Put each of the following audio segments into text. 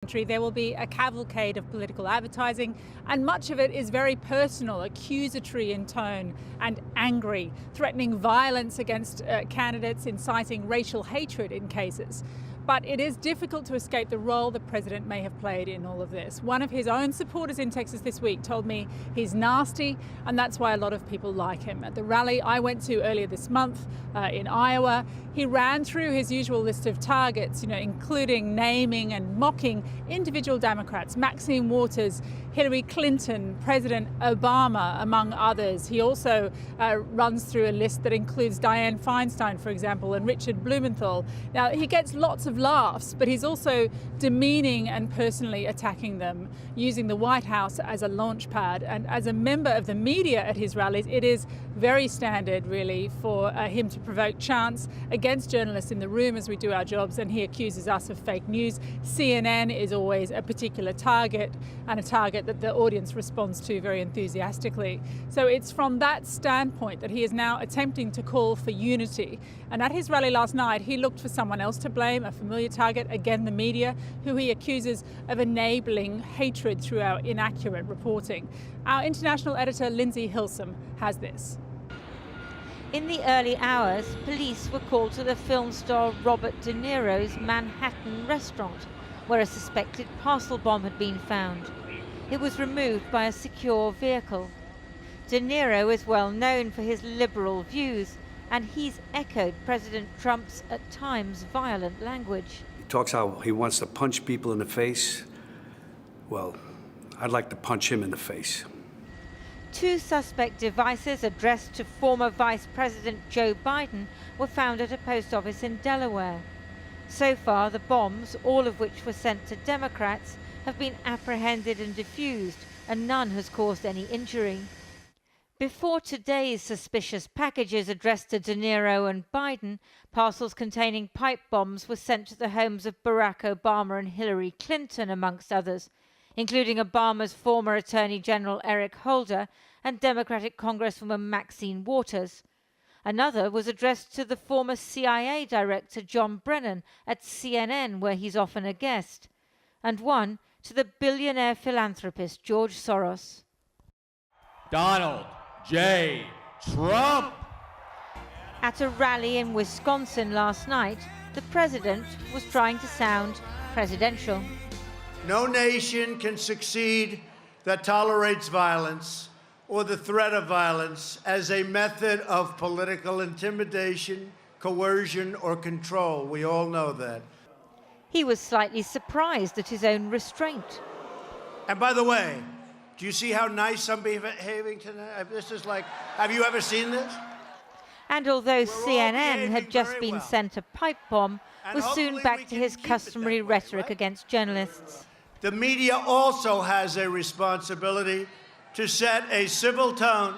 There will be a cavalcade of political advertising, and much of it is very personal, accusatory in tone and angry, threatening violence against candidates, inciting racial hatred in cases. But it is difficult to escape the role the president may have played in all of this. One of his own supporters in Texas this week told me he's nasty, and that's why a lot of people like him. At the rally I went to earlier this month in Iowa, he ran through his usual list of targets, including naming and mocking individual Democrats, Maxine Waters, Hillary Clinton, President Obama, among others. He also runs through a list that includes Dianne Feinstein, for example, and Richard Blumenthal. Now, he gets lots of laughs, but he's also demeaning and personally attacking them, using the White House as a launch pad. And as a member of the media at his rallies, it is very standard, really, for him to provoke chants against journalists in the room as we do our jobs, and he accuses us of fake news. CNN is always a particular target, and a target that the audience responds to very enthusiastically. So it's from that standpoint that he is now attempting to call for unity. And at his rally last night, he looked for someone else to blame, a familiar target, again the media, who he accuses of enabling hatred through our inaccurate reporting. Our international editor, Lindsay Hilsum, has this. In the early hours, police were called to the film star Robert De Niro's Manhattan restaurant, where a suspected parcel bomb had been found. It was removed by a secure vehicle. De Niro is well known for his liberal views, and he's echoed President Trump's at times violent language. He talks how he wants to punch people in the face. Well, I'd like to punch him in the face. Two suspect devices addressed to former Vice President Joe Biden were found at a post office in Delaware. So far, the bombs, all of which were sent to Democrats, have been apprehended and defused, and none has caused any injury. Before today's suspicious packages addressed to De Niro and Biden, parcels containing pipe bombs were sent to the homes of Barack Obama and Hillary Clinton, amongst others, including Obama's former Attorney General Eric Holder and Democratic Congresswoman Maxine Waters. Another was addressed to the former CIA Director John Brennan at CNN, where he's often a guest, and one to the billionaire philanthropist George Soros. Donald J. Trump. At a rally in Wisconsin last night, the president was trying to sound presidential. No nation can succeed that tolerates violence or the threat of violence as a method of political intimidation, coercion, or control. We all know that. He was slightly surprised at his own restraint. And by the way, do you see how nice I'm behaving tonight? This is like, have you ever seen this? And although CNN had just been sent a pipe bomb, was soon back to his customary rhetoric against journalists. The media also has a responsibility to set a civil tone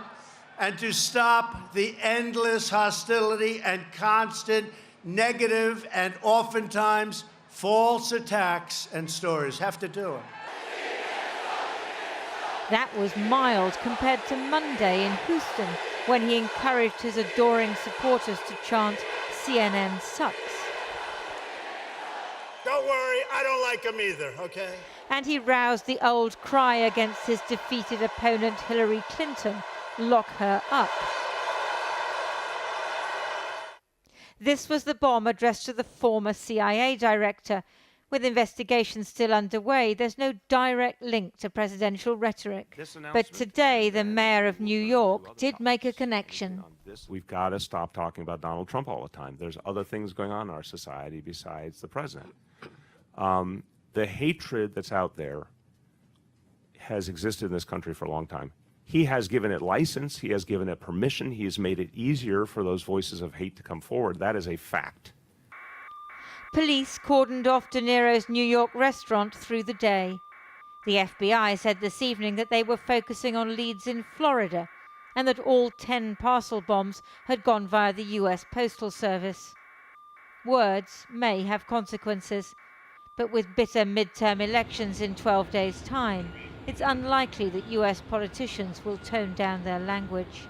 and to stop the endless hostility and constant negative and oftentimes false attacks and stories. Have to do it. That was mild compared to Monday in Houston, when he encouraged his adoring supporters to chant, "CNN sucks." Don't worry, I don't like him either, okay? And he roused the old cry against his defeated opponent Hillary Clinton, "Lock her up." This was the bomb addressed to the former CIA director. With investigations still underway, there's no direct link to presidential rhetoric. But today, the mayor of New York did make a connection. We've got to stop talking about Donald Trump all the time. There's other things going on in our society besides the president. The hatred that's out there has existed in this country for a long time. He has given it license. He has given it permission. He has made it easier for those voices of hate to come forward. That is a fact. Police cordoned off De Niro's New York restaurant through the day. The FBI said this evening that they were focusing on leads in Florida and that all 10 parcel bombs had gone via the US Postal Service. Words may have consequences, but with bitter midterm elections in 12 days' time, it's unlikely that US politicians will tone down their language.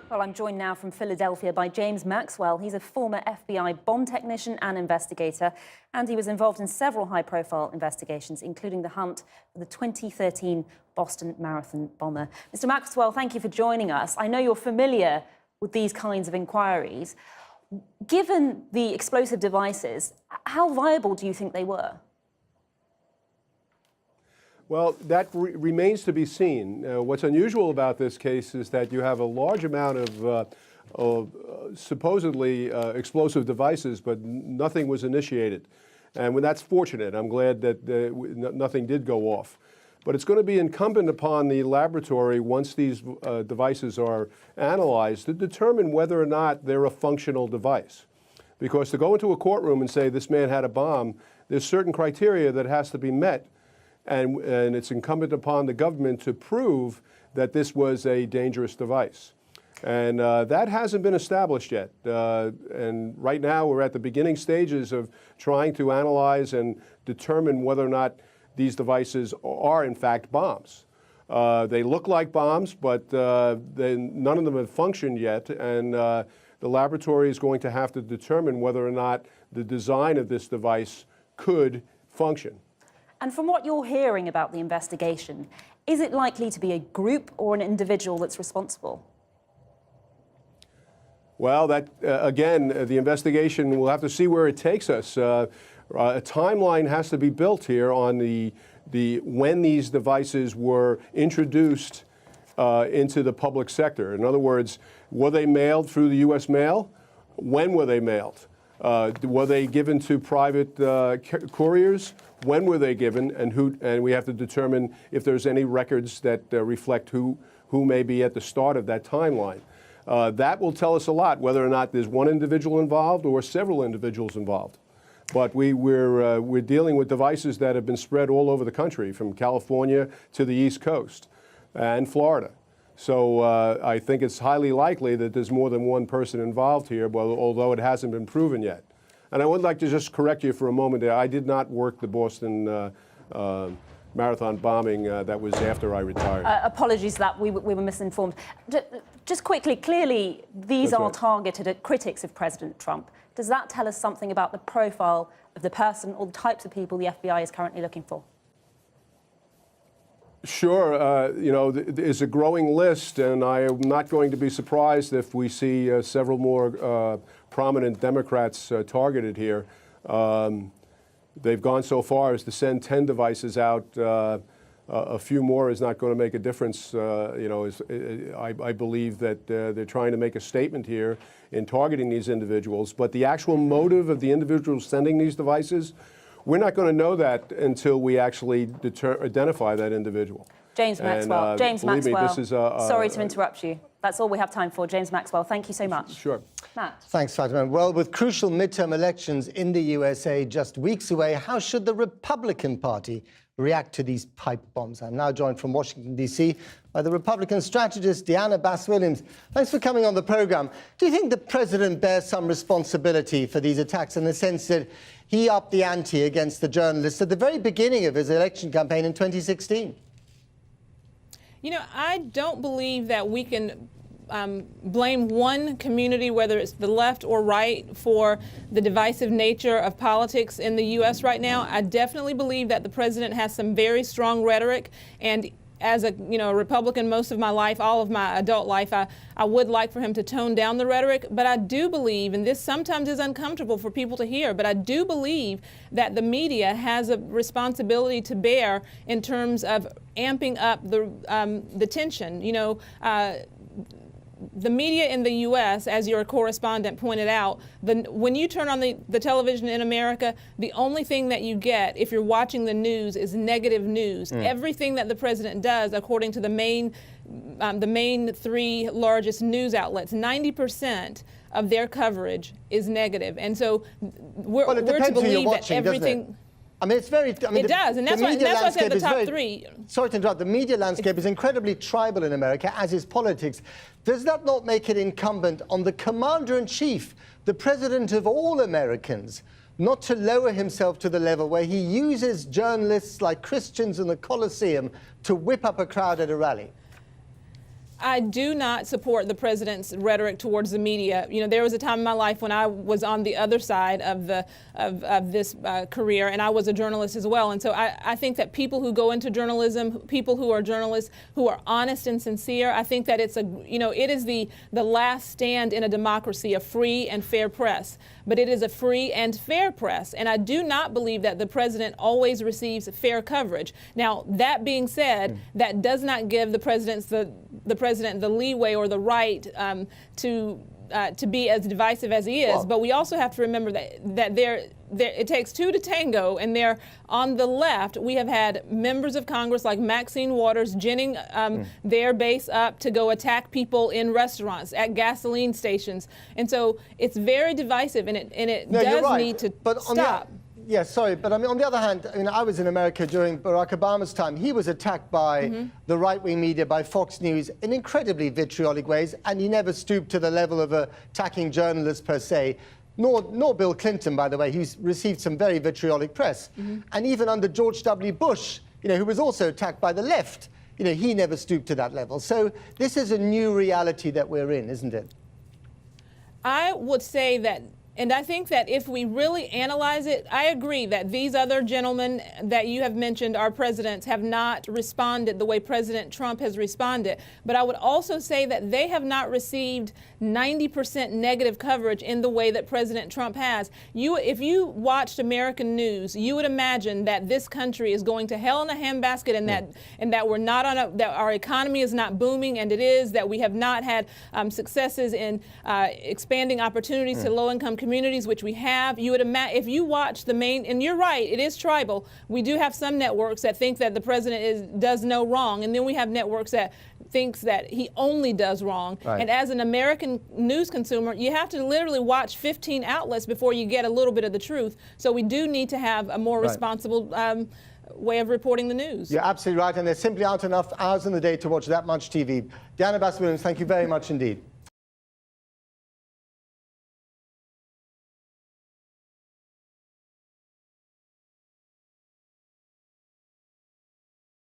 Well, I'm joined now from Philadelphia by James Maxwell. He's a former FBI bomb technician and investigator, and he was involved in several high-profile investigations, including the hunt for the 2013 Boston Marathon bomber. Mr. Maxwell, thank you for joining us. I know you're familiar with these kinds of inquiries. Given the explosive devices, how viable do you think they were? Well, that remains to be seen. What's unusual about this case is that you have a large amount of supposedly explosive devices, but nothing was initiated. And when that's fortunate, I'm glad that nothing did go off. But it's going to be incumbent upon the laboratory, once these devices are analyzed, to determine whether or not they're a functional device. Because to go into a courtroom and say this man had a bomb, there's certain criteria that has to be met. And it's incumbent upon the government to prove that this was a dangerous device. And that hasn't been established yet. And right now we're at the beginning stages of trying to analyze and determine whether or not these devices are in fact bombs. They look like bombs, but none of them have functioned yet. And the laboratory is going to have to determine whether or not the design of this device could function. And from what you're hearing about the investigation, is it likely to be a group or an individual that's responsible? Well, that again, the investigation, we'll have to see where it takes us. A timeline has to be built here on when these devices were introduced into the public sector. In other words, were they mailed through the U.S. mail? When were they mailed? Were they given to private couriers? When were they given, and who? And we have to determine if there's any records that reflect who may be at the start of that timeline. That will tell us a lot, whether or not there's one individual involved or several individuals involved. But we're dealing with devices that have been spread all over the country, from California to the East Coast and Florida. So I think it's highly likely that there's more than one person involved here, although it hasn't been proven yet. And I would like to just correct you for a moment there. I did not work the Boston Marathon bombing. That was after I retired. Apologies for that. We were misinformed. Just quickly, clearly these are targeted at critics of President Trump. Does that tell us something about the profile of the person or the types of people the FBI is currently looking for? Sure. You know, there's a growing list, and I am not going to be surprised if we see several more prominent Democrats targeted here. They've gone so far as to send 10 devices out. A few more is not going to make a difference. You know, I believe that they're trying to make a statement here in targeting these individuals. But the actual motive of the individuals sending these devices, we're not going to know that until we actually identify that individual. James Maxwell. And, James believe Maxwell. me, this is sorry to interrupt you. That's all we have time for. James Maxwell, thank you so much. Sure. Matt. Thanks, Fatima. Well, with crucial midterm elections in the USA just weeks away, how should the Republican Party react to these pipe bombs? I'm now joined from Washington, D.C. by the Republican strategist Deanna Bass-Williams. Thanks for coming on the program. Do you think the president bears some responsibility for these attacks in the sense that he upped the ante against the journalists at the very beginning of his election campaign in 2016? You know, I don't believe that we can blame one community, whether it's the left or right, for the divisive nature of politics in the U.S. right now. I definitely believe that the president has some very strong rhetoric, and as a Republican most of my life, all of my adult life, I would like for him to tone down the rhetoric. But I do believe, and this sometimes is uncomfortable for people to hear, but I do believe that the media has a responsibility to bear in terms of amping up the tension. You know, the media in the U.S., as your correspondent pointed out, when you turn on the television in America, the only thing that you get if you're watching the news is negative news. Everything that the president does, according to the main three largest news outlets, 90% of their coverage is negative. And so we're to believe that everything... I mean, it's very... I mean, it does, and that's why I said the top three. Sorry to interrupt. The media landscape is incredibly tribal in America, as is politics. Does that not make it incumbent on the commander-in-chief, the president of all Americans, not to lower himself to the level where he uses journalists like Christians in the Colosseum to whip up a crowd at a rally? I do not support the president's rhetoric towards the media. You know, there was a time in my life when I was on the other side of this career, and I was a journalist as well. And so I think that people who go into journalism, people who are journalists, who are honest and sincere, I think that it is the last stand in a democracy, a free and fair press. But it is a free and fair press, and I do not believe that the president always receives fair coverage. Now, that being said, that does not give the president the leeway or the right to be as divisive as he is. Well, but we also have to remember that it takes two to tango, and there on the left we have had members of Congress like Maxine Waters ginning their base up to go attack people in restaurants, at gasoline stations, and so it's very divisive, and it does need to stop. Yes, sorry, but I mean, on the other hand, I was in America during Barack Obama's time. He was attacked by the right-wing media, by Fox News, in incredibly vitriolic ways, and he never stooped to the level of attacking journalists per se. Nor Bill Clinton, by the way, who's received some very vitriolic press. And even under George W. Bush, who was also attacked by the left, he never stooped to that level. So this is a new reality that we're in, isn't it? I would say that, and I think that if we really analyze it, I agree that these other gentlemen that you have mentioned, our presidents, have not responded the way President Trump has responded. But I would also say that they have not received 90% negative coverage in the way that President Trump has. If you watched American news, you would imagine that this country is going to hell in a handbasket, and that we're not that our economy is not booming, and it is, that we have not had successes in expanding opportunities to low-income communities, which we have. You would imagine, if you watch the main, and you're right, it is tribal. We do have some networks that think that the president does no wrong, and then we have networks that thinks that he only does wrong. Right. And as an American news consumer, you have to literally watch 15 outlets before you get a little bit of the truth. So we do need to have a more responsible way of reporting the news. You're absolutely right, and there simply aren't enough hours in the day to watch that much TV. Diana Bass-Williams, thank you very much indeed.